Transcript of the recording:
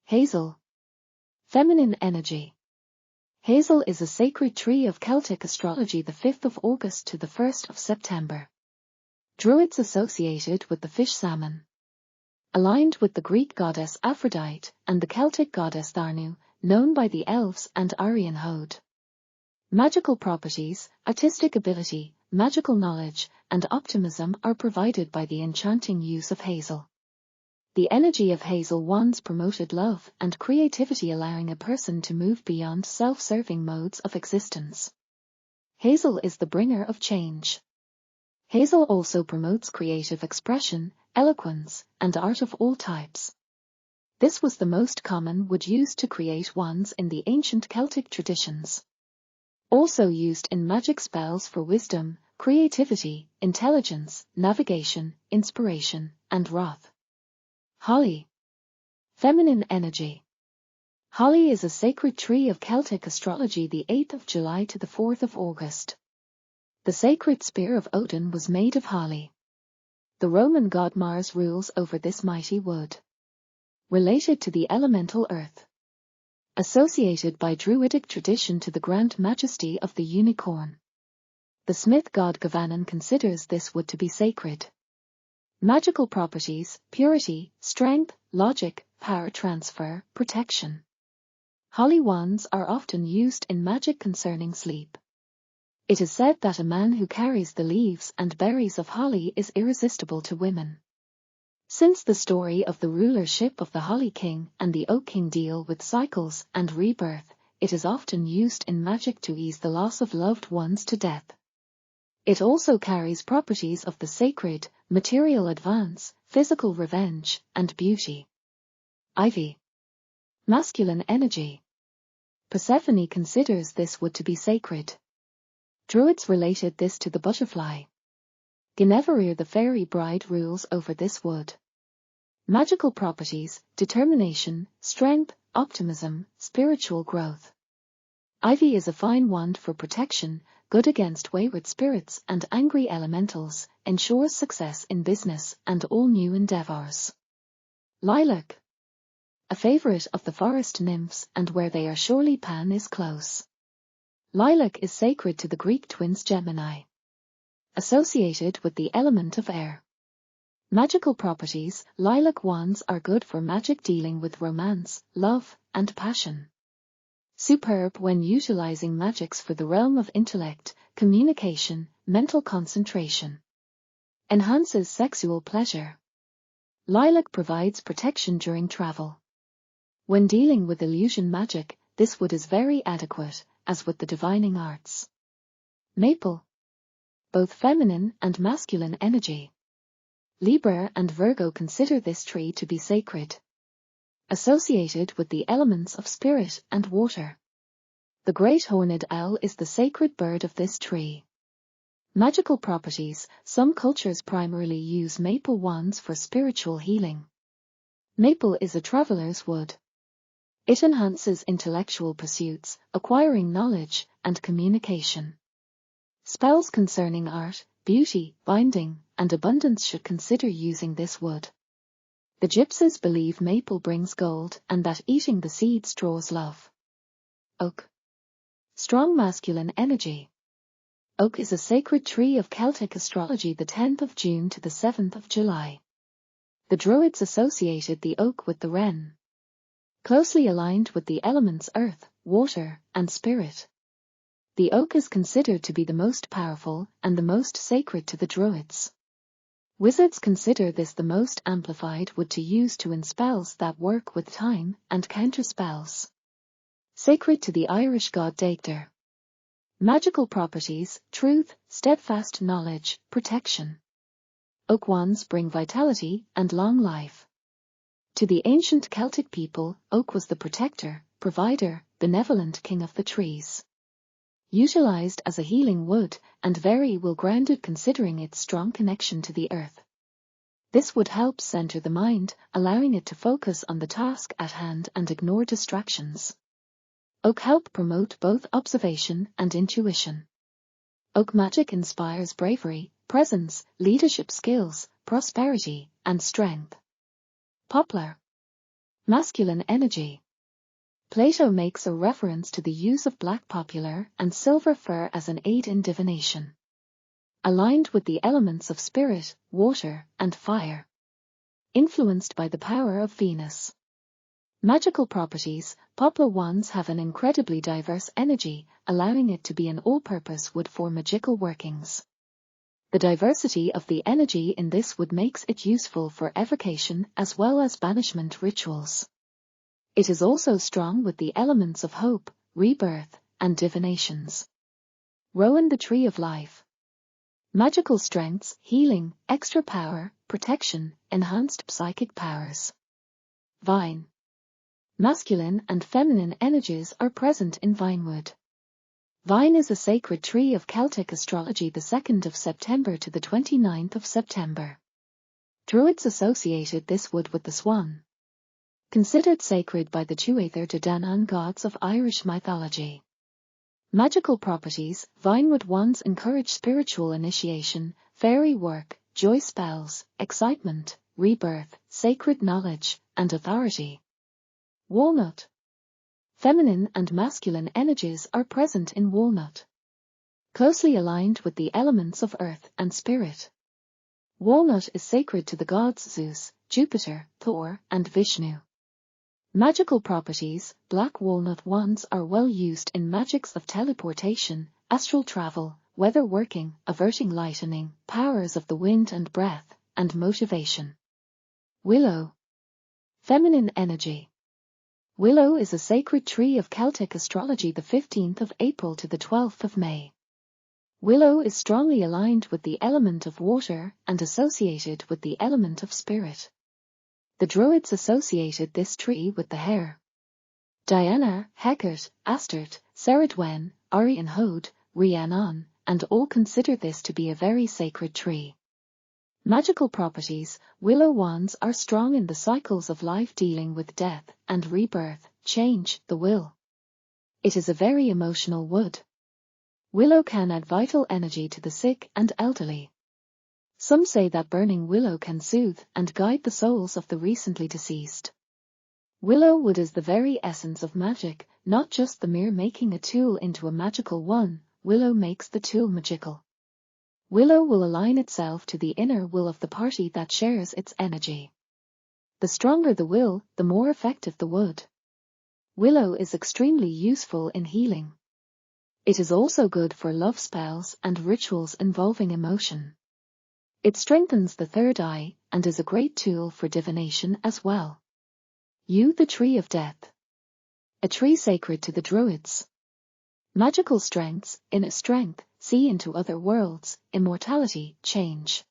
Hazel. Feminine energy. Hazel is a sacred tree of Celtic astrology, the 5th of August to the 1st of September. Druids associated with the fish salmon. Aligned with the Greek goddess Aphrodite and the Celtic goddess Tharnu, known by the elves and Aryan Hode. Magical properties, artistic ability, magical knowledge, and optimism are provided by the enchanting use of hazel. The energy of hazel wands promoted love and creativity, allowing a person to move beyond self-serving modes of existence. Hazel is the bringer of change. Hazel also promotes creative expression, eloquence, and art of all types. This was the most common wood used to create wands in the ancient Celtic traditions. Also used in magic spells for wisdom, creativity, intelligence, navigation, inspiration, and wrath. Holly. Feminine energy. Holly is a sacred tree of Celtic astrology, the 8th of July to the 4th of August. The sacred spear of Odin was made of holly. The Roman god Mars rules over this mighty wood. Related to the elemental earth. Associated by Druidic tradition to the grand majesty of the unicorn. The smith god Gavanan considers this wood to be sacred. Magical properties, purity, strength, logic, power transfer, protection. Holly wands are often used in magic concerning sleep. It is said that a man who carries the leaves and berries of holly is irresistible to women. Since the story of the rulership of the Holly King and the Oak King deal with cycles and rebirth, it is often used in magic to ease the loss of loved ones to death. It also carries properties of the sacred, material advance, physical revenge, and beauty. Ivy. Masculine energy. Persephone considers this wood to be sacred. Druids related this to the butterfly. Guinevere the fairy bride rules over this wood. Magical properties, determination, strength, optimism, spiritual growth. Ivy is a fine wand for protection, good against wayward spirits and angry elementals, ensures success in business and all new endeavors. Lilac. A favorite of the forest nymphs, and where they are surely Pan is close. Lilac is sacred to the Greek twins Gemini. Associated with the element of air. Magical properties, lilac wands are good for magic dealing with romance, love, and passion. Superb when utilizing magics for the realm of intellect, communication, mental concentration. Enhances sexual pleasure. Lilac provides protection during travel. When dealing with illusion magic, this wood is very adequate, as with the divining arts. Maple. Both feminine and masculine energy. Libra and Virgo consider this tree to be sacred. Associated with the elements of spirit and water. The great horned owl is the sacred bird of this tree. Magical properties, some cultures primarily use maple wands for spiritual healing. Maple is a traveler's wood. It enhances intellectual pursuits, acquiring knowledge, and communication. Spells concerning art, beauty, binding, and abundance should consider using this wood. The gypsies believe maple brings gold and that eating the seeds draws love. Oak. Strong masculine energy. Oak is a sacred tree of Celtic astrology, the 10th of June to the 7th of July. The Druids associated the oak with the wren. Closely aligned with the elements earth, water, and spirit. The oak is considered to be the most powerful and the most sacred to the Druids. Wizards consider this the most amplified wood to use to in spells that work with time and counter spells. Sacred to the Irish god Deaghdar. Magical properties, truth, steadfast knowledge, protection. Oak wands bring vitality and long life. To the ancient Celtic people, oak was the protector, provider, benevolent king of the trees. Utilized as a healing wood, and very well grounded considering its strong connection to the earth. This would help center the mind, allowing it to focus on the task at hand and ignore distractions. Oak help promote both observation and intuition. Oak magic inspires bravery, presence, leadership skills, prosperity, and strength. Poplar. Masculine energy. Plato makes a reference to the use of black poplar and silver fir as an aid in divination, aligned with the elements of spirit, water, and fire. Influenced by the power of Venus. Magical properties. Poplar wands have an incredibly diverse energy, allowing it to be an all-purpose wood for magical workings. The diversity of the energy in this wood makes it useful for evocation as well as banishment rituals. It is also strong with the elements of hope, rebirth, and divinations. Rowan, the tree of life. Magical strengths, healing, extra power, protection, enhanced psychic powers. Vine. Masculine and feminine energies are present in vinewood. Vine is a sacred tree of Celtic astrology, the 2nd of September to the 29th of September. Druids associated this wood with the swan. Considered sacred by the Tuatha De Danann gods of Irish mythology. Magical properties. Vinewood wands encourage spiritual initiation, fairy work, joy spells, excitement, rebirth, sacred knowledge, and authority. Walnut. Feminine and masculine energies are present in walnut. Closely aligned with the elements of earth and spirit. Walnut is sacred to the gods Zeus, Jupiter, Thor, and Vishnu. Magical properties. Black walnut wands are well used in magics of teleportation, astral travel, weather working, averting lightning, powers of the wind and breath, and motivation. Willow. Feminine energy. Willow is a sacred tree of Celtic astrology, the 15th of April to the 12th of May. Willow is strongly aligned with the element of water and associated with the element of spirit. The Druids associated this tree with the hare. Diana, Hecate, Astarte, Cerridwen, Ari and Hode, Rhiannon, and all consider this to be a very sacred tree. Magical properties. Willow wands are strong in the cycles of life, dealing with death and rebirth, change, the will. It is a very emotional wood. Willow can add vital energy to the sick and elderly. Some say that burning willow can soothe and guide the souls of the recently deceased. Willow wood is the very essence of magic, not just the mere making a tool into a magical one. Willow makes the tool magical. Willow will align itself to the inner will of the party that shares its energy. The stronger the will, the more effective the wood. Willow is extremely useful in healing. It is also good for love spells and rituals involving emotion. It strengthens the third eye and is a great tool for divination as well. Yew, the tree of death. A tree sacred to the Druids. Magical strengths. Inner strength, see into other worlds, immortality, change.